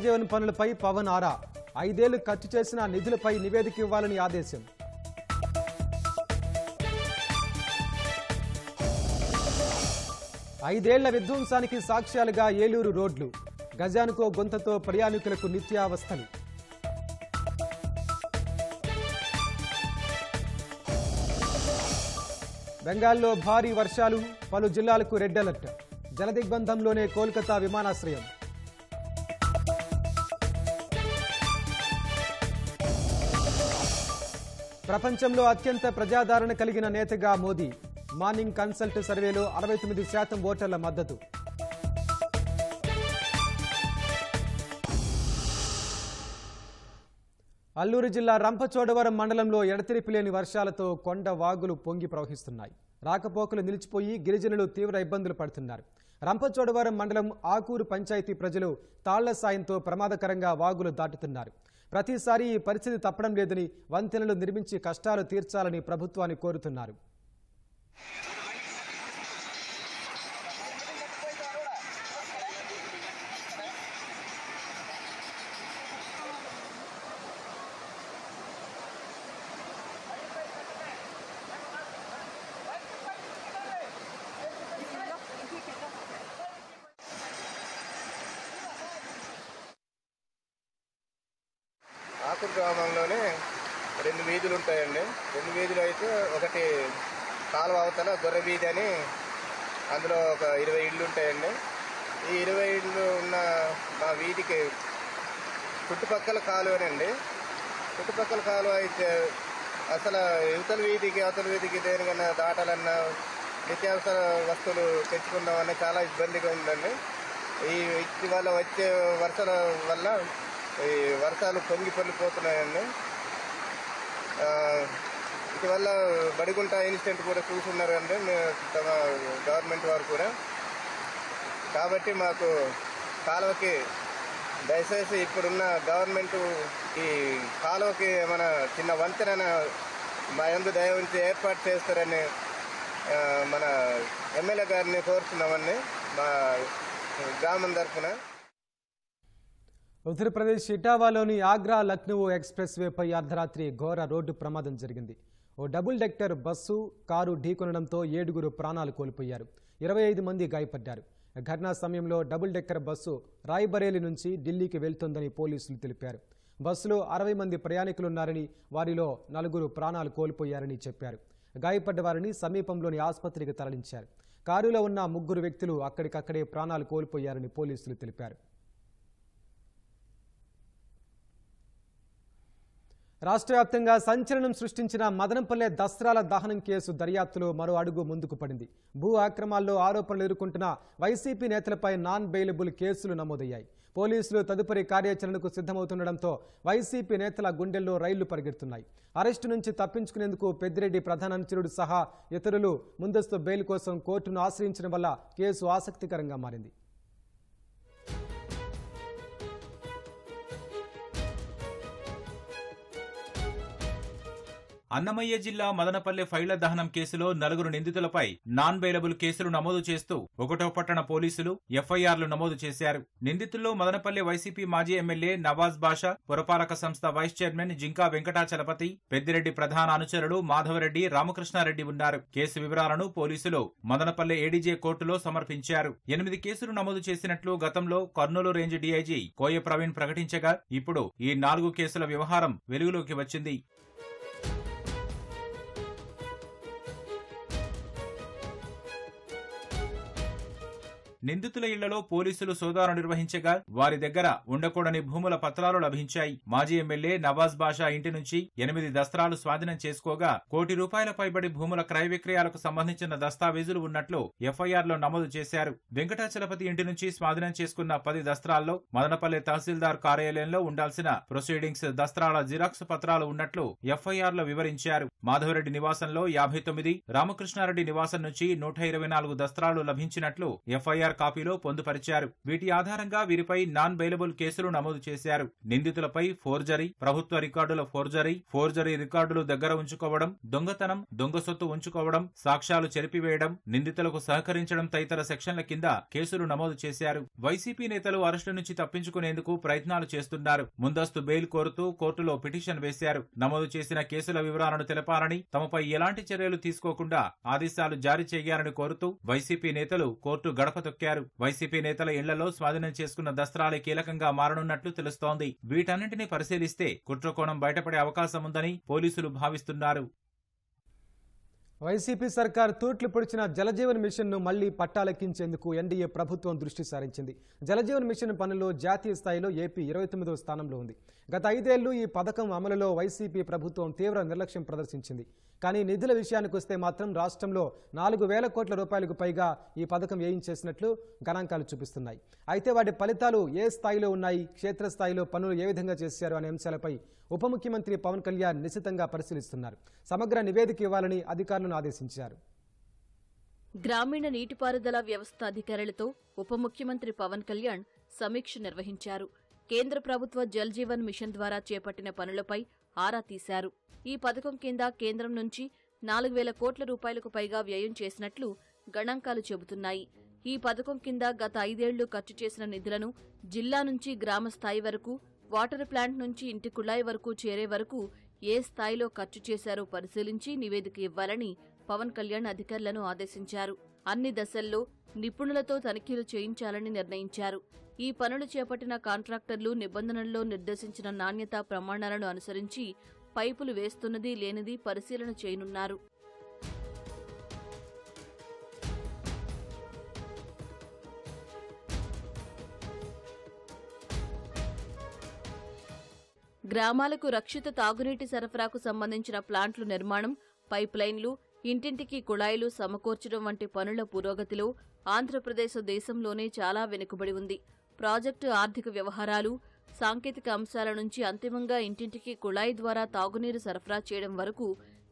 జీవన పనులపై పవన్ ఆరా 5 ఏళ్లు ఖర్చు చేసిన నిధులపై నివేదిక ఇవ్వాలని ఆదేశం. ఐదేళ్ల విధ్వంసానికి సాక్ష్యాలుగా ఏలూరు రోడ్లు, గజానుకో గొంతతో ప్రయాణికులకు నిత్యావస్థలు. బెంగాల్లో భారీ వర్షాలు, పలు జిల్లాలకు రెడ్ అలర్ట్. జలదిగ్బంధంలోనే కోల్కతా విమానాశ్రయం. ప్రపంచంలో అత్యంత ప్రజాదరణ కలిగిన నేతగా మోదీ. మార్నింగ్ కన్సల్ట్ సర్వేలో 69% ఓటర్ల మద్దతు. అల్లూరు జిల్లా రంపచోడవరం మండలంలో ఎడతెరిపిలేని వర్షాలతో కొండ వాగులు పొంగి ప్రవహిస్తున్నాయి. రాకపోకలు నిలిచిపోయి గిరిజనులు తీవ్ర ఇబ్బందులు పడుతున్నారు. రంపచోడవరం మండలం ఆకూరు పంచాయతీ ప్రజలు తాళ్ల సాయంతో ప్రమాదకరంగా వాగులు దాటుతున్నారు. ప్రతిసారి ఈ పరిస్థితి తప్పడం లేదని వంతెనలు నిర్మించి కష్టాలు తీర్చాలని ప్రభుత్వాన్ని కోరుతున్నారు. ఆకూరు గ్రామంలోనే 2 వీధులు ఉంటాయండి. 2 వీధులు అయితే ఒకటి కాలువ అవతల గొర్రె వీధి అని, అందులో ఒక 20 ఇళ్ళు ఉంటాయండి. ఈ 20 ఇళ్ళు ఉన్న మా వీధికి చుట్టుపక్కల కాలువనండి. చుట్టుపక్కల కాలువ అయితే అసలు యువతల వీధికి అవతల వీధికి దేనికన్నా దాటాలన్నా నిత్యావసర వస్తువులు తెచ్చుకుందామని చాలా ఇబ్బందిగా ఉందండి. ఇటీవల వచ్చే వర్షాల వల్ల ఈ వర్షాలు పొంగి పొంగిపోతున్నాయండి. ఇటీవల బడిగుంట ఇన్సిడెంట్ కూడా చూస్తున్నారు అండి తమ గవర్నమెంట్ వారు కూడా. కాబట్టి మాకు కాలువకి దయచేసి ఇప్పుడున్న గవర్నమెంట్ ఈ కాలువకి మన చిన్న వంతెన మా యందు దయ ఉంచి ఏర్పాటు చేస్తారని మన ఎమ్మెల్యే గారిని కోరుతున్నామండి మా గ్రామం తరఫున. ఉత్తరప్రదేశ్ ఇటావాలోని ఆగ్రా లక్నో ఎక్స్ప్రెస్ వేపై అర్ధరాత్రి ఘోర రోడ్డు ప్రమాదం జరిగింది. ఓ డబుల్ డెక్టర్ బస్సు కారు ఢీకొనడంతో 7 ప్రాణాలు కోల్పోయారు. 25 మంది గాయపడ్డారు. ఘటనా సమయంలో డబుల్ డెక్కర్ బస్సు రాయ్బరేలీ నుంచి ఢిల్లీకి వెళ్తోందని పోలీసులు తెలిపారు. బస్సులో 60 మంది ప్రయాణికులున్నారని, వారిలో 4 ప్రాణాలు కోల్పోయారని చెప్పారు. గాయపడ్డ వారిని సమీపంలోని ఆసుపత్రికి తరలించారు. కారులో ఉన్న 3 వ్యక్తులు అక్కడికక్కడే ప్రాణాలు కోల్పోయారని పోలీసులు తెలిపారు. రాష్ట్ర వ్యాప్తంగా సంచలనం సృష్టించిన మదనపల్లె దస్త్రాల దహనం కేసు దర్యాప్తులో మరో అడుగు ముందుకు పడింది. భూ ఆక్రమాల్లో ఆరోపణలు ఎదుర్కొంటున్న వైసీపీ నేతలపై నాన్ బెయిలబుల్ కేసులు నమోదయ్యాయి. పోలీసులు తదుపరి కార్యాచరణకు సిద్ధమవుతుండటంతో వైసీపీ నేతల గుండెల్లో రైళ్లు పరిగెడుతున్నాయి. అరెస్టు నుంచి తప్పించుకునేందుకు పెద్దిరెడ్డి ప్రధాన అనుచరుడు సహా ఇతరులు ముందస్తు బెయిల్ కోసం కోర్టును ఆశ్రయించడం వల్ల కేసు ఆసక్తికరంగా మారింది. అన్నమయ్య జిల్లా మదనపల్లె ఫైళ్ల దహనం కేసులో 4 నిందితులపై నాన్ బెయిలబుల్ కేసులు నమోదు చేస్తూ 1వ పట్టణ పోలీసులు ఎఫ్ఐఆర్లు నమోదు చేశారు. నిందితుల్లో మదనపల్లె వైసీపీ మాజీ ఎమ్మెల్యే నవాజ్ బాషా, పురపాలక సంస్థ వైస్ చైర్మన్ జింకా వెంకటాచలపతి, పెద్దిరెడ్డి ప్రధాన అనుచరుడు మాధవరెడ్డి, రామకృష్ణారెడ్డి ఉన్నారు. కేసు వివరాలను పోలీసులు మదనపల్లె ఏడీజే కోర్టులో సమర్పించారు. 8 కేసులు నమోదు చేసినట్లు గతంలో కర్నూలు రేంజ్ డీఐజీ కోయ ప్రవీణ్ ప్రకటించగా ఇప్పుడు ఈ 4 కేసుల వ్యవహారం వెలుగులోకి వచ్చింది. నిందితుల ఇళ్లలో పోలీసులు సోదాలు నిర్వహించగా వారి దగ్గర ఉండకూడని భూముల పత్రాలు లభించాయి. మాజీ ఎమ్మెల్యే నవాజ్ బాషా ఇంటి నుంచి 8 దస్త్రాలు స్వాధీనం చేసుకోగా ₹1 పైబడి భూముల క్రయ విక్రయాలకు సంబంధించిన దస్తావేజులు ఉన్నట్లు ఎఫ్ఐఆర్లో నమోదు చేశారు. వెంకటాచలపతి ఇంటి నుంచి స్వాధీనం చేసుకున్న 10 దస్త్రాల్లో మదనపల్లె తహసీల్దార్ కార్యాలయంలో ఉండాల్సిన ప్రొసీడింగ్స్ దస్త్రాల జిరాక్స్ పత్రాలు ఉన్నట్లు ఎఫ్ఐఆర్లో వివరించారు. మాధవరెడ్డి నివాసంలో 59, రామకృష్ణారెడ్డి నివాసం నుంచి 124 దస్త్రాలు లభించినట్లు ఎఫ్ఐఆర్ ఎఫ్ఐఆర్ కాపీలో పొందుపరిచారు. వీటి ఆధారంగా వీరిపై నాన్ బెయిలబుల్ కేసులు నమోదు చేశారు. నిందితులపై ఫోర్జరీ, ప్రభుత్వ రికార్డుల ఫోర్జరీ రికార్డులు దగ్గర ఉంచుకోవడం, దొంగతనం, దొంగ సొత్తు ఉంచుకోవడం, సాక్ష్యాలు చెరిపివేయడం, నిందితులకు సహకరించడం తదితర సెక్షన్ల కింద కేసులు నమోదు చేశారు. వైసీపీ నేతలు అరెస్టు నుంచి తప్పించుకునేందుకు ప్రయత్నాలు చేస్తున్నారు. ముందస్తు బెయిల్ కోరుతూ కోర్టులో పిటిషన్ వేశారు. నమోదు చేసిన కేసుల వివరాలను తెలపాలని, తమపై ఎలాంటి చర్యలు తీసుకోకుండా ఆదేశాలు జారీ చేయాలని కోరుతూ వైసీపీ నేతలు కోర్టు గడప తొక్కారు. వైసీపీ నేతల ఇళ్లలో స్వాధీనం చేసుకున్న దస్త్రాలే కీలకంగా మారనున్నట్లు తెలుస్తోంది. వీటన్నింటినీ పరిశీలిస్తే కుట్రకోణం బయటపడే అవకాశం ఉందని పోలీసులు భావిస్తున్నారు. వైసీపీ సర్కార్ తూట్లు పొడిచిన జలజీవన్ మిషన్ను మళ్లీ పట్టాలెక్కించేందుకు ఎన్డీఏ ప్రభుత్వం దృష్టి సారించింది. జలజీవన్ మిషన్ పనుల్లో జాతీయ స్థాయిలో ఏపీ 29వ స్థానంలో ఉంది. గత 5 ఏళ్లు ఈ పథకం అమలులో వైసీపీ ప్రభుత్వం తీవ్ర నిర్లక్ష్యం ప్రదర్శించింది. కానీ నిధుల విషయానికి వస్తే మాత్రం రాష్ట్రంలో 4,000 కోట్ల రూపాయలకు పైగా ఈ పథకం వేయించేసినట్లు గణాంకాలు చూపిస్తున్నాయి. అయితే వాటి ఫలితాలు ఏ స్థాయిలో ఉన్నాయి, క్షేత్రస్థాయిలో పనులు ఏ విధంగా చేశారు అనే అంశాలపై ఉప ముఖ్యమంత్రి పవన్ కళ్యాణ్ నిశితంగా పరిశీలిస్తున్నారు. సమగ్ర నివేదిక ఇవ్వాలని అధికారులను ఆదేశించారు. గ్రామీణ నీటిపారుదల వ్యవస్థ అధికారులతో ఉప ముఖ్యమంత్రి పవన్ కళ్యాణ్ సమీక్ష నిర్వహించారు. కేంద్ర ప్రభుత్వ జల్ జీవన్ మిషన్ ద్వారా చేపట్టిన పనులపై ఆరా తీశారు. ఈ పథకం కింద కేంద్రం నుంచి 4,000 కోట్ల రూపాయలకు పైగా వ్యయం చేసినట్లు గణాంకాలు చెబుతున్నాయి. ఈ పథకం కింద గత 5 ఏళ్లు ఖర్చు చేసిన నిధులను జిల్లా నుంచి గ్రామ స్థాయి వరకు, వాటర్ ప్లాంట్ నుంచి ఇంటి కుళాయి వరకు చేరే వరకు ఏ స్థాయిలో ఖర్చు చేశారో పరిశీలించి నివేదిక ఇవ్వాలని పవన్ కళ్యాణ్ అధికారులను ఆదేశించారు. అన్ని దశల్లో నిపుణులతో తనిఖీలు చేయించాలని నిర్ణయించారు. ఈ పనులు చేపట్టిన కాంట్రాక్టర్లు నిబంధనల్లో నిర్దేశించిన నాణ్యతా ప్రమాణాలను అనుసరించి పైపులు వేస్తున్నది లేనిది పరిశీలన చేయనున్నారు. గ్రామాలకు రక్షిత తాగునీటి సరఫరాకు సంబంధించిన ప్లాంట్ల నిర్మాణం, పైప్ లైన్లు, ఇంటింటికి కుళాయిలు సమకూర్చడం వంటి పనుల పురోగతిలో ఆంధ్రప్రదేశ్ దేశంలోనే చాలా వెనుకబడి ఉంది. ప్రాజెక్టు ఆర్థిక వ్యవహారాలు, సాంకేతిక అంశాల నుంచి అంతిమంగా ఇంటింటికి కుళాయి ద్వారా తాగునీరు సరఫరా చేయడం వరకు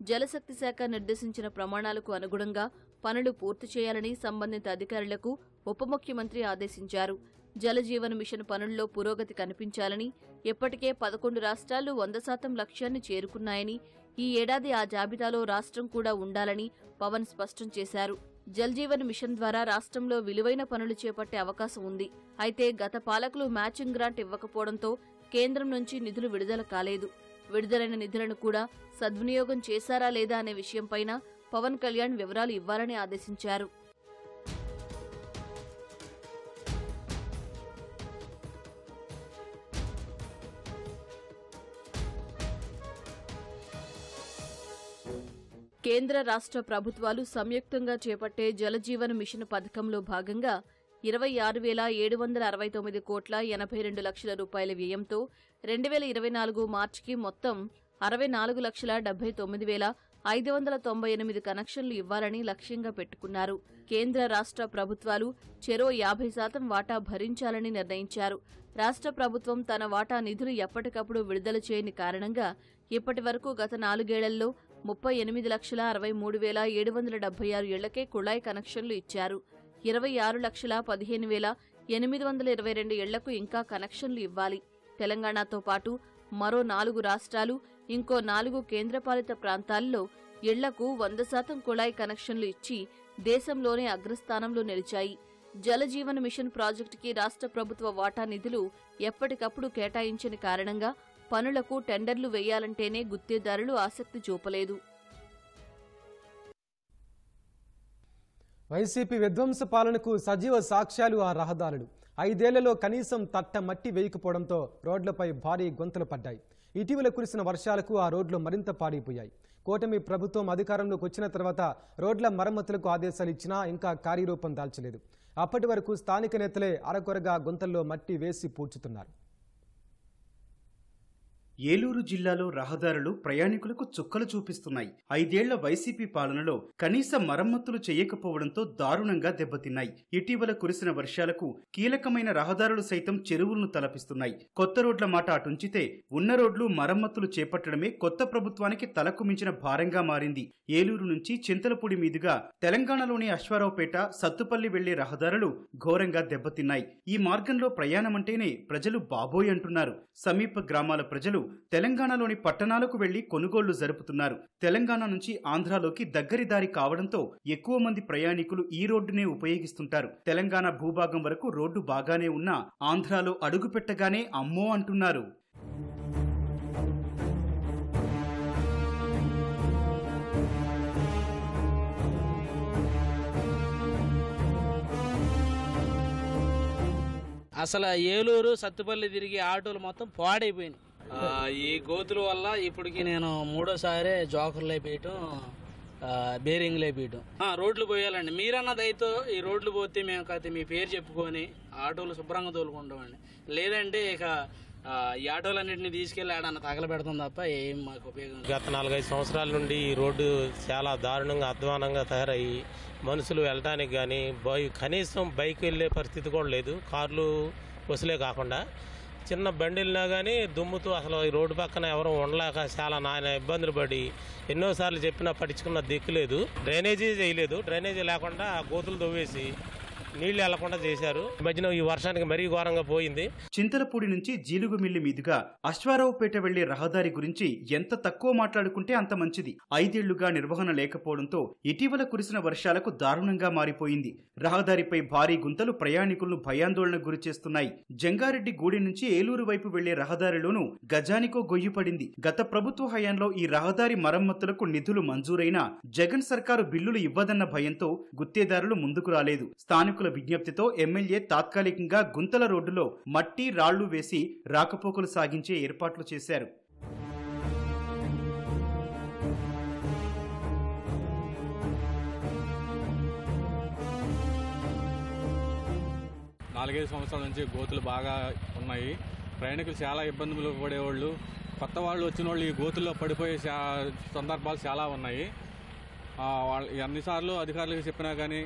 జలశక్తి శాఖ నిర్దేశించిన ప్రమాణాలకు అనుగుణంగా పనులు పూర్తి చేయాలని సంబంధిత అధికారులకు ఉప ముఖ్యమంత్రి ఆదేశించారు. జలజీవన్ మిషన్ పనుల్లో పురోగతి కనిపించాలని, ఇప్పటికే 11 రాష్ట్రాలు 100% లక్ష్యాన్ని చేరుకున్నాయని, ఈ ఏడాది ఆ జాబితాలో రాష్ట్రం కూడా ఉండాలని పవన్ స్పష్టం చేశారు. జల్ జీవన్ మిషన్ ద్వారా రాష్ట్రంలో విలువైన పనులు చేపట్టే అవకాశం ఉంది. అయితే గత పాలకులు మ్యాచింగ్ గ్రాంట్ ఇవ్వకపోవడంతో కేంద్రం నుంచి నిధులు విడుదల కాలేదు. విడుదలైన నిధులను కూడా సద్వినియోగం చేశారా లేదా అనే విషయంపైన పవన్ కళ్యాణ్ వివరాలు ఇవ్వాలని ఆదేశించారు. కేంద్ర రాష్ట్ర ప్రభుత్వాలు సంయుక్తంగా చేపట్టే జలజీవన్ మిషన్ పథకంలో భాగంగా 26,769 కోట్ల 82 లక్షల రూపాయల వ్యయంతో 2024 మార్చికి మొత్తం 64,79,598 కనెక్షన్లు ఇవ్వాలని లక్ష్యంగా పెట్టుకున్నారు. కేంద్ర రాష్ట్ర ప్రభుత్వాలు చెరో 50% వాటా భరించాలని నిర్ణయించారు. రాష్ట్ర ప్రభుత్వం తన వాటా నిధులు ఎప్పటికప్పుడు విడుదల చేయని కారణంగా ఇప్పటి వరకు గత 4 ఏళ్లలో 38,63,776 ఇళ్లకే కుళాయి కనెక్షన్లు ఇచ్చారు. 26,15,822 ఇళ్లకు ఇంకా కనెక్షన్లు ఇవ్వాలి. తెలంగాణతో పాటు మరో 4 రాష్ట్రాలు, ఇంకో 4 కేంద్రపాలిత ప్రాంతాల్లో ఇళ్లకు 100% కుళాయి కనెక్షన్లు ఇచ్చి దేశంలోనే అగ్రస్థానంలో నిలిచాయి. జలజీవన్ మిషన్ ప్రాజెక్టుకి రాష్ట్ర ప్రభుత్వ వాటా నిధులు ఎప్పటికప్పుడు కేటాయించని కారణంగా పనులకు టెండర్లు వేయాలంటేనే గుత్తేదారులు ఆసక్తి చూపలేదు. వైసీపీ విధ్వంస పాలనకు సజీవ సాక్ష్యాలు ఆ రహదారులు. 5 ఏళ్లలో కనీసం తట్ట మట్టి వేయకపోవడంతో రోడ్లపై భారీ గుంతలు పడ్డాయి. ఇటీవల కురిసిన వర్షాలకు ఆ రోడ్లు మరింత పాడైపోయాయి. కూటమి ప్రభుత్వం అధికారంలోకి వచ్చిన తర్వాత రోడ్ల మరమ్మతులకు ఆదేశాలు ఇచ్చినా ఇంకా కార్యరూపం దాల్చలేదు. అప్పటి వరకు స్థానిక నేతలే అరకొరగా గుంతల్లో మట్టి వేసి పూడ్చుతున్నారు. ఏలూరు జిల్లాలో రహదారులు ప్రయాణికులకు చుక్కలు చూపిస్తున్నాయి. 5 ఏళ్ల వైసీపీ పాలనలో కనీస మరమ్మతులు చేయకపోవడంతో దారుణంగా దెబ్బతిన్నాయి. ఇటీవల కురిసిన వర్షాలకు కీలకమైన రహదారులు సైతం చెరువులను తలపిస్తున్నాయి. కొత్త రోడ్ల మాట అటుంచితే ఉన్న రోడ్లు మరమ్మతులు చేపట్టడమే కొత్త ప్రభుత్వానికి తలకు మించిన భారంగా మారింది. ఏలూరు నుంచి చింతలపూడి మీదుగా తెలంగాణలోని అశ్వారావుపేట, సత్తుపల్లి వెళ్లే రహదారులు ఘోరంగా దెబ్బతిన్నాయి. ఈ మార్గంలో ప్రయాణమంటేనే ప్రజలు బాబోయ్ అంటున్నారు. సమీప గ్రామాల ప్రజలు తెలంగాణలోని పట్టణాలకు వెళ్లి కొనుగోళ్లు జరుపుతున్నారు. తెలంగాణ నుంచి ఆంధ్రాలోకి దగ్గరి దారి కావడంతో ఎక్కువ మంది ప్రయాణికులు ఈ రోడ్డునే ఉపయోగిస్తుంటారు. తెలంగాణ భూభాగం వరకు రోడ్డు బాగానే ఉన్నా ఆంధ్రాలో అడుగు పెట్టగానే అమ్మో అంటున్నారు. అసలు ఏలూరు సత్తుపల్లి తిరిగి ఆటోలు మొత్తం పాడైపోయినాయి. ఈ గోతుల వల్ల ఇప్పటికి నేను 3వ సారి జోకర్లు అయిపోయటం, బేరింగ్లు అయిపోయటం. రోడ్లు పోయాలండి. మీరన్నది అయితే ఈ రోడ్లు పోతే మేము కాదు మీ పేరు చెప్పుకొని ఆటోలు శుభ్రంగా తోలుకుంటామండి. లేదంటే ఇక ఈ ఆటోలన్నింటినీ తీసుకెళ్లి ఆడన్న తగలబెడతాం తప్ప ఏం మాకు ఉపయోగం. గత 4-5 సంవత్సరాల నుండి ఈ రోడ్డు చాలా దారుణంగా అధ్వానంగా తయారయ్యి మనుషులు వెళ్ళడానికి కానీ కనీసం బైక్ వెళ్ళే పరిస్థితి కూడా లేదు. కార్లు బస్సులే కాకుండా చిన్న బండిల్నా కానీ దుమ్ముతూ అసలు ఈ రోడ్డు పక్కన ఎవరు ఉండలేక చాలా నాయన ఇబ్బందులు పడి ఎన్నోసార్లు చెప్పినా పట్టించుకున్న దిక్కు లేదు. డ్రైనేజీ చేయలేదు. డ్రైనేజీ లేకుండా గోతులు తవ్వేసి నీళ్లు వెళ్లకుండా చేశారు. మధ్యన ఈ వర్షానికి మరీ ఘోరంగా పోయింది. చింతలపూడి నుంచి జీలుగుమిల్లి మీదుగా అశ్వారావుపేట వెళ్లే రహదారి గురించి ఎంత తక్కువ మాట్లాడుకుంటే అంత మంచిది. 5 ఏళ్లుగా నిర్వహణ లేకపోవడంతో ఇటీవల కురిసిన వర్షాలకు దారుణంగా మారిపోయింది. రహదారిపై భారీ గుంతలు ప్రయాణికులను భయాందోళనకు గురిచేస్తున్నాయి. జంగారెడ్డి గూడెం నుంచి ఏలూరు వైపు వెళ్లే రహదారిలోనూ గజానికో గొయ్యి పడింది. గత ప్రభుత్వ హయాంలో ఈ రహదారి మరమ్మతులకు నిధులు మంజూరైనా జగన్ సర్కారు బిల్లులు ఇవ్వదన్న భయంతో గుత్తేదారులు ముందుకు రాలేదు. స్థానికుల విజ్ఞప్తితో ఎమ్మెల్యే తాత్కాలికంగా గుంతల రోడ్డులో మట్టి రాళ్లు వేసి రాకపోకలు సాగించే ఏర్పాట్లు చేశారు. నాలుగైదు సంవత్సరాల నుంచి గోతులు బాగా ఉన్నాయి. ప్రయాణికులు చాలా ఇబ్బందులు పడేవాళ్ళు, కొత్త వాళ్ళు వచ్చిన వాళ్ళు ఈ గోతుల్లో పడిపోయే సందర్భాలు చాలా ఉన్నాయి. వాళ్ళు ఎన్నిసార్లు అధికారులకు చెప్పినా కానీ,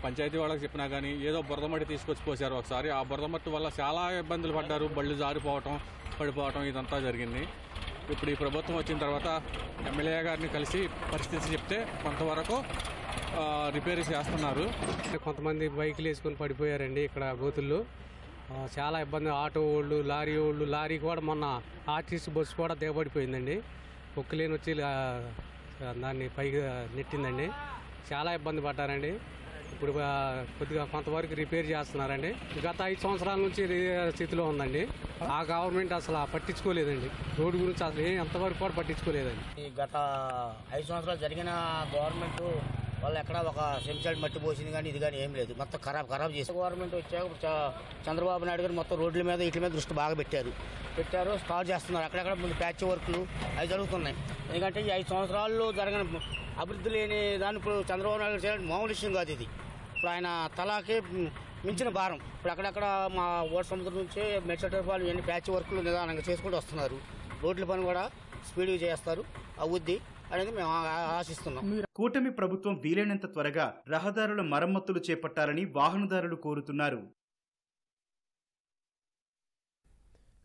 పంచాయతీ వాళ్ళకి చెప్పినా కానీ ఏదో బురదమట్టి తీసుకొచ్చి పోసారు ఒకసారి. ఆ బురదమట్టి వల్ల చాలా ఇబ్బందులు పడ్డారు. బళ్ళు జారిపోవటం, పడిపోవటం ఇదంతా జరిగింది. ఇప్పుడు ఈ ప్రభుత్వం వచ్చిన తర్వాత ఎమ్మెల్యే గారిని కలిసి పరిస్థితి చెప్తే కొంతవరకు రిపేర్ చేస్తున్నారు. కొంతమంది బైకులు వేసుకొని పడిపోయారండి ఇక్కడ గోతుల్లో. చాలా ఇబ్బంది. ఆటో వాళ్ళు, లారీ వాళ్ళు, లారీ కూడా మొన్న ఆర్టీసీ బస్సు కూడా దిగబడిపోయిందండి. ఒక్కలేని వచ్చి దాన్ని పైకి నెట్టిందండి. చాలా ఇబ్బంది పడ్డారండి. ఇప్పుడు కొద్దిగా కొంతవరకు రిపేర్ చేస్తున్నారండి. గత 5 సంవత్సరాల నుంచి స్థితిలో ఉందండి. ఆ గవర్నమెంట్ అసలు పట్టించుకోలేదండి. రోడ్డు గురించి అసలు ఎంతవరకు కూడా పట్టించుకోలేదండి. గత 5 సంవత్సరాలు జరిగిన గవర్నమెంట్ వాళ్ళు ఎక్కడ ఒక సెంచాడు మట్టి పోసింది కానీ ఇది కానీ ఏం లేదు. మొత్తం ఖరాబ్ చేసి గవర్నమెంట్ వచ్చాక చంద్రబాబు నాయుడు గారు మొత్తం రోడ్ల మీద వీటి మీద దృష్టి బాగా పెట్టారు. స్టార్ట్ చేస్తున్నారు. అక్కడక్కడ ముందు ప్యాచ్ వర్క్లు అవి జరుగుతున్నాయి. ఎందుకంటే ఈ 5 సంవత్సరాల్లో జరిగిన అభివృద్ధి లేని దాన్ని ఇప్పుడు చంద్రబాబు నాయుడు చేయడం మామూలు విషయం కాదు. ఇది ఇప్పుడు ఆయన తలాకి మించిన భారం. ఇప్పుడు అక్కడక్కడ మా ఓటు సముద్రం నుంచి మెచ్చటపాలు ఇవన్నీ ప్యాచ్ వర్క్లు నిదానంగా చేసుకుంటూ వస్తున్నారు. రోడ్ల పని కూడా స్పీడ్గా చేస్తారు. అవుద్ది అనేది మేము ఆశిస్తున్నాం. కూటమి ప్రభుత్వం వీలైనంత త్వరగా రహదారుల మరమ్మతులు చేపట్టాలని వాహనదారులు కోరుతున్నారు.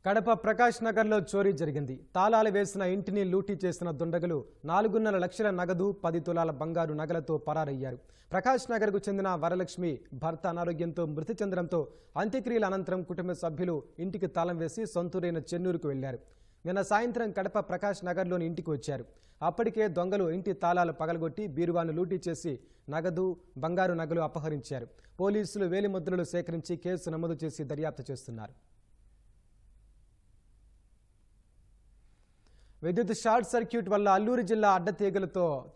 కడప ప్రకాష్ నగర్లో చోరీ జరిగింది. తాళాలు వేసిన ఇంటిని లూటీ చేసిన దుండగులు 4.5 లక్షల నగదు, 10 తులాల బంగారు నగలతో పరారయ్యారు. ప్రకాష్ నగర్కు చెందిన వరలక్ష్మి భర్త అనారోగ్యంతో మృతి చెందడంతో అంత్యక్రియల అనంతరం కుటుంబ సభ్యులు ఇంటికి తాళం వేసి సొంతూరైన చెన్నూరుకు వెళ్లారు. నిన్న సాయంత్రం కడప ప్రకాష్ నగర్లోని ఇంటికి వచ్చారు. అప్పటికే దొంగలు ఇంటి తాళాలు పగలగొట్టి బీరువాను లూటీ చేసి నగదు, బంగారు నగలు అపహరించారు. పోలీసులు వేలిముద్రలు సేకరించి కేసు నమోదు చేసి దర్యాప్తు చేస్తున్నారు. విద్యుత్ షార్ట్ సర్క్యూట్ వల్ల అల్లూరు జిల్లా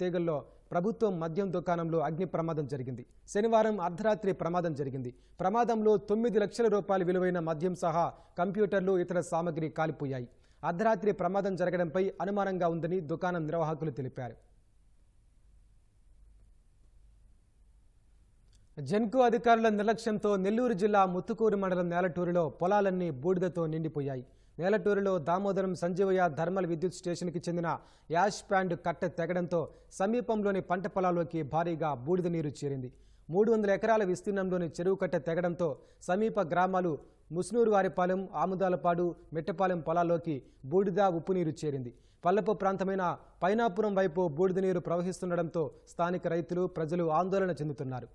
తీగల్లో ప్రభుత్వం మద్యం దుకాణంలో అగ్ని ప్రమాదం జరిగింది. శనివారం అర్ధరాత్రి ప్రమాదం జరిగింది. ప్రమాదంలో 9 లక్షల రూపాయల విలువైన మద్యం సహా కంప్యూటర్లు, ఇతర సామగ్రి కాలిపోయాయి. అర్ధరాత్రి ప్రమాదం జరగడంపై అనుమానంగా ఉందని దుకాణం నిర్వాహకులు తెలిపారు. జెన్కో అధికారుల నిర్లక్ష్యంతో నెల్లూరు జిల్లా ముత్తుకూరు మండలం నేలటూరులో పొలాలన్నీ బూడిదతో నిండిపోయాయి. నేలటూరులో దామోదరం సంజీవయ్య థర్మల్ విద్యుత్ స్టేషన్కి చెందిన యాష్ ప్యాండ్ కట్టె తెగడంతో సమీపంలోని పంట పొలాల్లోకి భారీగా బూడిద నీరు చేరింది. 300 ఎకరాల విస్తీర్ణంలోని చెరువు కట్టె తెగడంతో సమీప గ్రామాలు ముస్నూరు వారిపాలెం, ఆముదాలపాడు, మెట్టపాలెం పొలాల్లోకి బూడిద, ఉప్పు నీరు చేరింది. పల్లపు ప్రాంతమైన పైనాపురం వైపు బూడిద నీరు ప్రవహిస్తుండటంతో స్థానిక రైతులు, ప్రజలు ఆందోళన చెందుతున్నారు.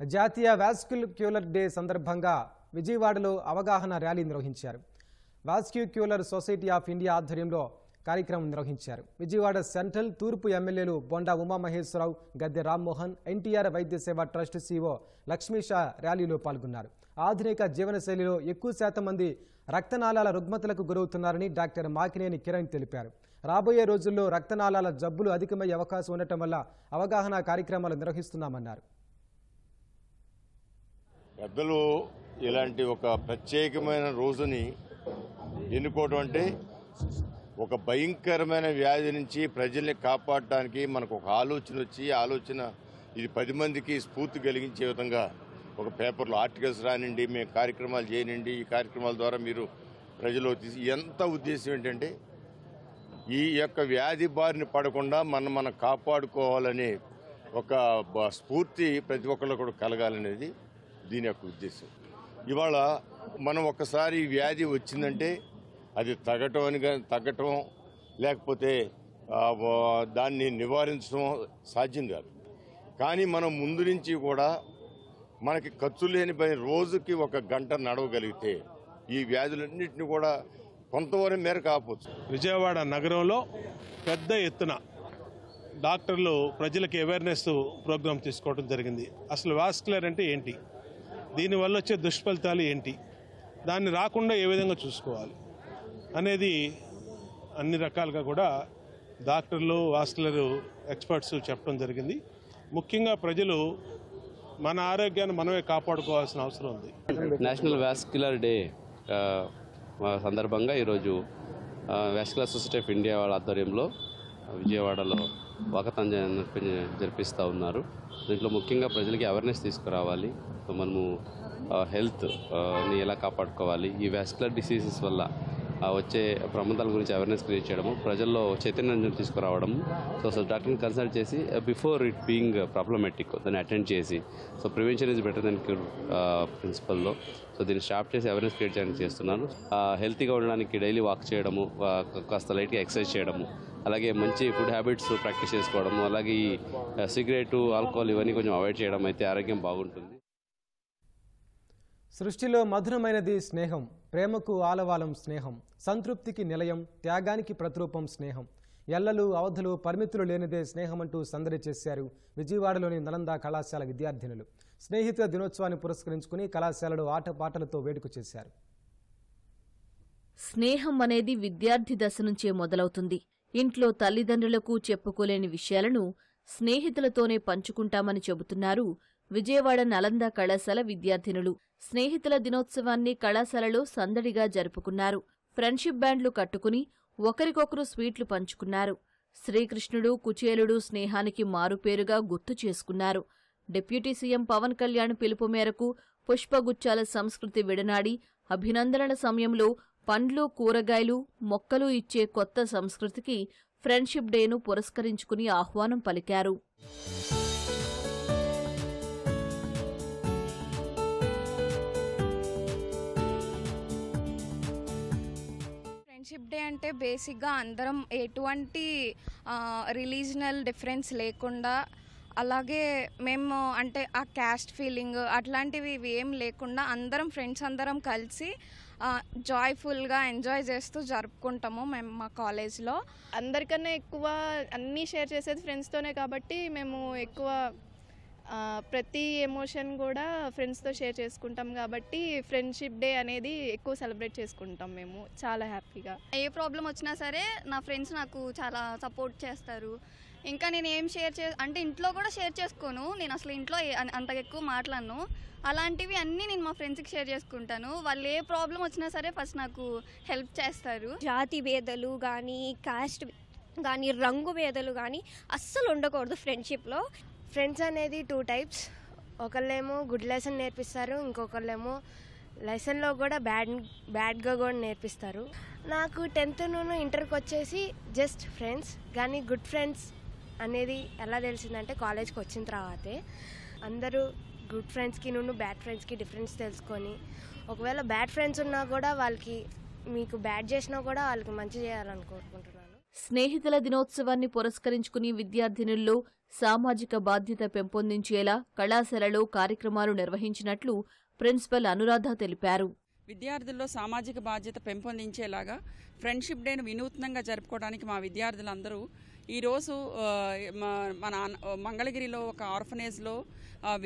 జాతీయ వాస్క్యులర్ డే సందర్భంగా విజయవాడలో అవగాహన ర్యాలీ నిర్వహించారు. వాస్క్యులర్ సొసైటీ ఆఫ్ ఇండియా ఆధ్వర్యంలో కార్యక్రమం నిర్వహించారు. విజయవాడ సెంట్రల్, తూర్పు ఎమ్మెల్యేలు బొండా ఉమామహేశ్వరరావు, గద్దె రామ్మోహన్, ఎన్టీఆర్ వైద్య సేవ ట్రస్ట్ CEO లక్ష్మీషా ర్యాలీలో పాల్గొన్నారు. ఆధునిక జీవనశైలిలో ఎక్కువ శాతం మంది రక్తనాళాల రుగ్మతలకు గురవుతున్నారని డాక్టర్ మాకినేని కిరణ్ తెలిపారు. రాబోయే రోజుల్లో రక్తనాళాల జబ్బులు అధికమయ్యే అవకాశం ఉండటం వల్ల అవగాహన కార్యక్రమాలు నిర్వహిస్తున్నామన్నారు. పెద్దలు ఇలాంటి ఒక ప్రత్యేకమైన రోజుని ఎన్నుకోవడం అంటే ఒక భయంకరమైన వ్యాధి నుంచి ప్రజల్ని కాపాడటానికి మనకు ఒక ఆలోచన వచ్చి ఇది 10 మందికి స్ఫూర్తి కలిగించే విధంగా ఒక పేపర్లో ఆర్టికల్స్ రానండి, మేము కార్యక్రమాలు చేయనండి, ఈ కార్యక్రమాల ద్వారా మీరు ప్రజలు ఎంత ఉద్దేశం ఏంటంటే ఈ యొక్క వ్యాధి బారిన పడకుండా మనం కాపాడుకోవాలనే ఒక స్ఫూర్తి ప్రతి ఒక్కళ్ళు కూడా కలగాలనేది దీని యొక్క ఉద్దేశం. ఇవాళ మనం ఒక్కసారి వ్యాధి వచ్చిందంటే అది తగ్గటం లేకపోతే దాన్ని నివారించడం సాధ్యం కాదు. కానీ మనం ముందు నుంచి కూడా మనకి ఖర్చు లేని పని రోజుకి 1 గంట నడవగలిగితే ఈ వ్యాధులన్నింటినీ కూడా కొంతవరకు మేరకు ఆపవచ్చు. విజయవాడ నగరంలో పెద్ద ఎత్తున డాక్టర్లు ప్రజలకు అవేర్నెస్ ప్రోగ్రాం తీసుకోవడం జరిగింది. అసలు వాస్కులర్ అంటే ఏంటి, దీనివల్ల వచ్చే దుష్ఫలితాలు ఏంటి, దాన్ని రాకుండా ఏ విధంగా చూసుకోవాలి అనేది అన్ని రకాలుగా కూడా డాక్టర్లు, వాస్కులర్ ఎక్స్పర్ట్స్ చెప్పడం జరిగింది. ముఖ్యంగా ప్రజలు మన ఆరోగ్యాన్ని మనమే కాపాడుకోవాల్సిన అవసరం ఉంది. నేషనల్ వాస్కులర్ డే సందర్భంగా ఈరోజు వాస్కులర్ సొసైటీ ఆఫ్ ఇండియా వాళ్ళ ఆధ్వర్యంలో విజయవాడలో వాకథాన్ జరిపిస్తూ ఉన్నారు. దీంట్లో ముఖ్యంగా ప్రజలకి అవేర్నెస్ తీసుకురావాలి. మనము హెల్త్ని ఎలా కాపాడుకోవాలి, ఈ వాస్కులర్ డిసీజెస్ వల్ల వచ్చే ప్రమాదాల గురించి అవేర్నెస్ క్రియేట్ చేయడము, ప్రజల్లో చైతన్యం తీసుకురావడము. సో డాక్టర్ని కన్సల్ట్ చేసి బిఫోర్ ఇట్ బీయింగ్ ప్రాబ్లమాటిక్ దాన్ని అటెండ్ చేసి, so prevention is better than cure ప్రిన్సిపల్లో దీన్ని స్టాప్ చేసి అవేర్నెస్ క్రియేట్ చేయడానికి చేస్తున్నాను. హెల్తీగా ఉండడానికి డైలీ వాక్ చేయడము, కాస్త లైట్గా ఎక్సర్సైజ్ చేయడము, అలాగే మంచి ఫుడ్ హ్యాబిట్స్ ప్రాక్టీస్ చేసుకోవడము, అలాగే ఈ సిగరెట్, ఆల్కహాల్ ఇవన్నీ కొంచెం అవాయిడ్ చేయడం అయితే ఆరోగ్యం బాగుంటుంది. సృష్టిలో మధురమైనది స్నేహం, ప్రేమకు ఆలవాలం స్నేహం, సంతృప్తికి నిలయం, త్యాగానికి ప్రతిరూపం స్నేహం, ఎల్లలు అవధులు పరిమితులు లేనిదే స్నేహం అంటూ సందడి చేశారు విజయవాడలోని నలంద కళాశాల విద్యార్థినులు. స్నేహితుల దినోత్సవాన్ని పురస్కరించుకుని కళాశాలలో ఆటపాటలతో వేడుక చేశారు. స్నేహం అనేది విద్యార్థి దశ నుంచే మొదలవుతుంది. ఇంట్లో తల్లిదండ్రులకు చెప్పుకోలేని విషయాలను స్నేహితులతోనే పంచుకుంటామని చెబుతున్నారు విజయవాడ నలంద కళాశాల విద్యార్థినులు. స్నేహితుల దినోత్సవాన్ని కళాశాలలో సందడిగా జరుపుకున్నారు. ఫ్రెండ్షిప్ బ్యాండ్లు కట్టుకుని ఒకరికొకరు స్వీట్లు పంచుకున్నారు. శ్రీకృష్ణుడు, కుచేలుడు స్నేహానికి మారుపేరుగా గుర్తు చేసుకున్నారు. డిప్యూటీ సీఎం పవన్ కళ్యాణ్ పిలుపు మేరకు పుష్పగుచ్చాల సంస్కృతి విడనాడి అభినందనల సమయంలో పండ్లు, కూరగాయలు, మొక్కలు ఇచ్చే కొత్త సంస్కృతికి ఫ్రెండ్షిప్ డేను పురస్కరించుకుని ఆహ్వానం పలికారు. ఫ్రెండ్షిప్ డే అంటే బేసిక్గా అందరం ఎటువంటి రిలీజనల్ డిఫరెన్స్ లేకుండా, అలాగే మేము అంటే ఆ క్యాస్ట్ ఫీలింగ్ అట్లాంటివి ఏం లేకుండా అందరం ఫ్రెండ్స్ అందరం కలిసి జాయ్ఫుల్గా ఎంజాయ్ చేస్తూ జరుపుకుంటాము మేము మా కాలేజ్లో. అందరికన్నా ఎక్కువ అన్నీ షేర్ చేసేది ఫ్రెండ్స్తోనే కాబట్టి మేము ఎక్కువ ప్రతి ఎమోషన్ కూడా ఫ్రెండ్స్తో షేర్ చేసుకుంటాం కాబట్టి ఫ్రెండ్షిప్ డే అనేది ఎక్కువ సెలబ్రేట్ చేసుకుంటాం మేము చాలా హ్యాపీగా. ఏ ప్రాబ్లం వచ్చినా సరే నా ఫ్రెండ్స్ నాకు చాలా సపోర్ట్ చేస్తారు. ఇంకా నేను ఏం అంటే ఇంట్లో కూడా షేర్ చేసుకోను. నేను అసలు ఇంట్లో అంత ఎక్కువ మాట్లాడను. అలాంటివి అన్నీ నేను మా ఫ్రెండ్స్కి షేర్ చేసుకుంటాను. వాళ్ళు ఏ ప్రాబ్లం వచ్చినా సరే ఫస్ట్ నాకు హెల్ప్ చేస్తారు. జాతి భేదాలు కానీ, కాస్ట్ కానీ, రంగు భేదాలు కానీ అస్సలు ఉండకూడదు ఫ్రెండ్షిప్లో. ఫ్రెండ్స్ అనేది 2 టైప్స్. ఒకళ్ళేమో గుడ్ లెసన్ నేర్పిస్తారు, ఇంకొకళ్ళేమో లెసన్లో కూడా బ్యాడ్గా కూడా నేర్పిస్తారు. నాకు 10th నుండి ఇంటర్కి వచ్చేసి జస్ట్ ఫ్రెండ్స్, కానీ గుడ్ ఫ్రెండ్స్ అనేది ఎలా తెలిసిందంటే కాలేజ్కి వచ్చిన తర్వాతే. అందరూ గుడ్ ఫ్రెండ్స్కి నుండి బ్యాడ్ ఫ్రెండ్స్కి డిఫరెన్స్ తెలుసుకొని, ఒకవేళ బ్యాడ్ ఫ్రెండ్స్ ఉన్నా కూడా వాళ్ళకి మీకు బ్యాడ్ చేసినా కూడా వాళ్ళకి మంచి చేయాలని కోరుకుంటున్నాను. స్నేహితుల దినోత్సవాన్ని పురస్కరించుకుని విద్యార్థినుల్లో సామాజిక బాధ్యత పెంపొందించేలా కళాశాలలో కార్యక్రమాలు నిర్వహించినట్లు ప్రిన్సిపల్ అనురాధ తెలిపారు. విద్యార్థుల్లో సామాజిక బాధ్యత పెంపొందించేలాగా ఫ్రెండ్షిప్ డేను వినూత్నంగా జరుపుకోవడానికి మా విద్యార్థులందరూ ఈరోజు మన మంగళగిరిలో ఒక ఆర్ఫనేజ్లో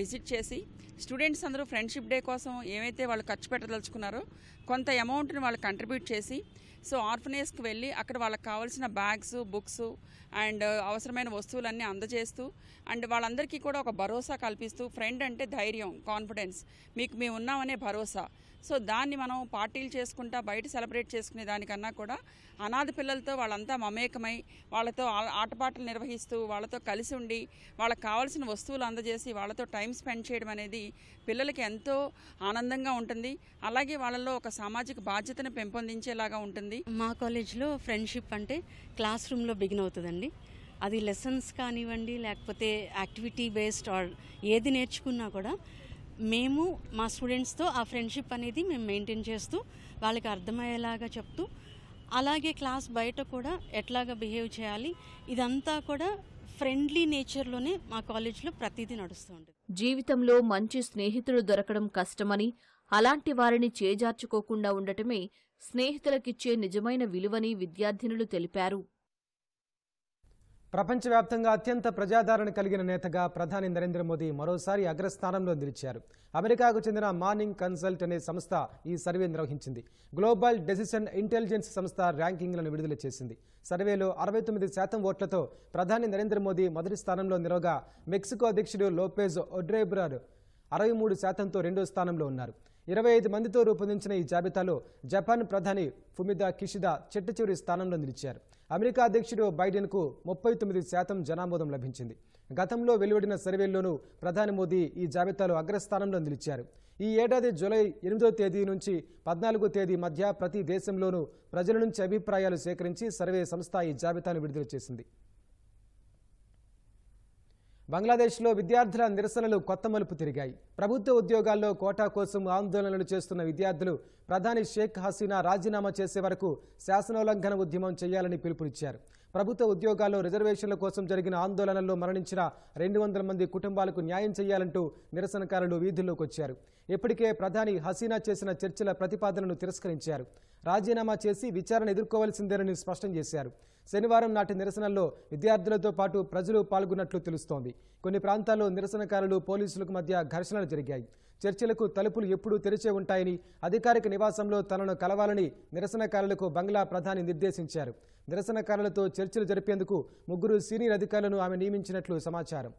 విజిట్ చేసి స్టూడెంట్స్ అందరూ ఫ్రెండ్షిప్ డే కోసం ఏమైతే వాళ్ళు ఖర్చు పెట్టదలుచుకున్నారో కొంత అమౌంట్ని వాళ్ళు కంట్రిబ్యూట్ చేసి సో ఆర్ఫనేజ్కి వెళ్ళి అక్కడ వాళ్ళకి కావాల్సిన బ్యాగ్స్, బుక్స్ అండ్ అవసరమైన వస్తువులన్నీ అందజేస్తూ అండ్ వాళ్ళందరికీ కూడా ఒక భరోసా కల్పిస్తూ, ఫ్రెండ్ అంటే ధైర్యం, కాన్ఫిడెన్స్, మీకు మేము ఉన్నామనే భరోసా. సో దాన్ని మనం పార్టీలు చేసుకుంటా బయట సెలబ్రేట్ చేసుకునే దానికన్నా కూడా అనాథ పిల్లలతో వాళ్ళంతా మమేకమై వాళ్ళతో ఆటపాటలు నిర్వహిస్తూ వాళ్ళతో కలిసి ఉండి వాళ్ళకి కావాల్సిన వస్తువులు అందజేసి వాళ్ళతో టైం స్పెండ్ చేయడం అనేది పిల్లలకి ఎంతో ఆనందంగా ఉంటుంది. అలాగే వాళ్ళలో ఒక సామాజిక బాధ్యతను పెంపొందించేలాగా ఉంటుంది. మా కాలేజ్లో ఫ్రెండ్షిప్ అంటే క్లాస్ రూమ్లో బిగిన్ అవుతుందండి. అది లెసన్స్ కానివ్వండి, లేకపోతే యాక్టివిటీ బేస్డ్ ఆర్ ఏది నేర్చుకున్నా కూడా మేము మా స్టూడెంట్స్తో ఆ ఫ్రెండ్షిప్ అనేది మేము మెయింటైన్ చేస్తూ వాళ్ళకి అర్థమయ్యేలాగా చెప్తూ, అలాగే క్లాస్ బయట కూడా ఎట్లాగా బిహేవ్ చేయాలి, ఇదంతా కూడా ఫ్రెండ్లీ నేచర్లోనే మా కాలేజ్లో ప్రతిదీ నడుస్తూ ఉంటుంది. జీవితంలో మంచి స్నేహితులు దొరకడం కష్టమని, అలాంటి వారిని చేజార్చుకోకుండా ఉండటమే స్నేహితులకిచ్చే నిజమైన విలువని విద్యార్థినులు తెలిపారు. ప్రపంచవ్యాప్తంగా అత్యంత ప్రజాదరణ కలిగిన నేతగా ప్రధాని నరేంద్ర మోదీ మరోసారి అగ్రస్థానంలో నిలిచారు. అమెరికాకు చెందిన మార్నింగ్ కన్సల్ట్ అనే సంస్థ ఈ సర్వే నిర్వహించింది. గ్లోబల్ డెసిషన్ ఇంటెలిజెన్స్ సంస్థ ర్యాంకింగ్లను విడుదల చేసింది. సర్వేలో 69% ఓట్లతో ప్రధాని నరేంద్ర మోదీ మొదటి స్థానంలో నిలవగా, మెక్సికో అధ్యక్షుడు లోపెజ్ ఒబ్రాడర్ 63%తో రెండో స్థానంలో ఉన్నారు. 25 మందితో రూపొందించిన ఈ జాబితాలో జపాన్ ప్రధాని ఫుమిదా కిషిదా చిట్టచివరి స్థానంలో నిలిచారు. అమెరికా అధ్యక్షుడు బైడెన్కు 39% జనామోదం లభించింది. గతంలో వెలువడిన సర్వేల్లోనూ ప్రధాని మోదీ ఈ జాబితాలో అగ్రస్థానంలో నిలిచారు. ఈ ఏడాది జూలై 8వ తేదీ నుంచి 14వ తేదీ మధ్య ప్రతి దేశంలోనూ ప్రజల నుంచి అభిప్రాయాలు సేకరించి సర్వే సంస్థ ఈ జాబితాను విడుదల చేసింది. బంగ్లాదేశ్లో విద్యార్థుల నిరసనలు కొత్త మలుపు తిరిగాయి. ప్రభుత్వ ఉద్యోగాల్లో కోటా కోసం ఆందోళనలు చేస్తున్న విద్యార్థులు ప్రధాని షేక్ హసీనా రాజీనామా చేసే వరకు శాసనోల్లంఘన ఉద్యమం చేయాలని పిలుపునిచ్చారు. ప్రభుత్వ ఉద్యోగాల్లో రిజర్వేషన్ల కోసం జరిగిన ఆందోళనల్లో మరణించిన 200 మంది కుటుంబాలకు న్యాయం చేయాలంటూ నిరసనకారులు వీధుల్లోకి వచ్చారు. ఇప్పటికే ప్రధాని హసీనా చేసిన చర్చల ప్రతిపాదనను తిరస్కరించారు. రాజీనామా చేసి విచారణ ఎదుర్కోవాల్సిందేనని స్పష్టం చేశారు. శనివారం నాటి నిరసనల్లో విద్యార్థులతో పాటు ప్రజలు పాల్గొన్నట్లు తెలుస్తోంది. కొన్ని ప్రాంతాల్లో నిరసనకారులు పోలీసులకు మధ్య ఘర్షణలు జరిగాయి. చర్చలకు తలుపులు ఎప్పుడూ తెరిచే ఉంటాయని, అధికారిక నివాసంలో తనను కలవాలని నిరసనకారులకు బంగ్లా ప్రధాని నిర్దేశించారు. నిరసనకారులతో చర్చలు జరిపేందుకు 3 సీనియర్ అధికారులను ఆమె నియమించినట్లు సమాచారం.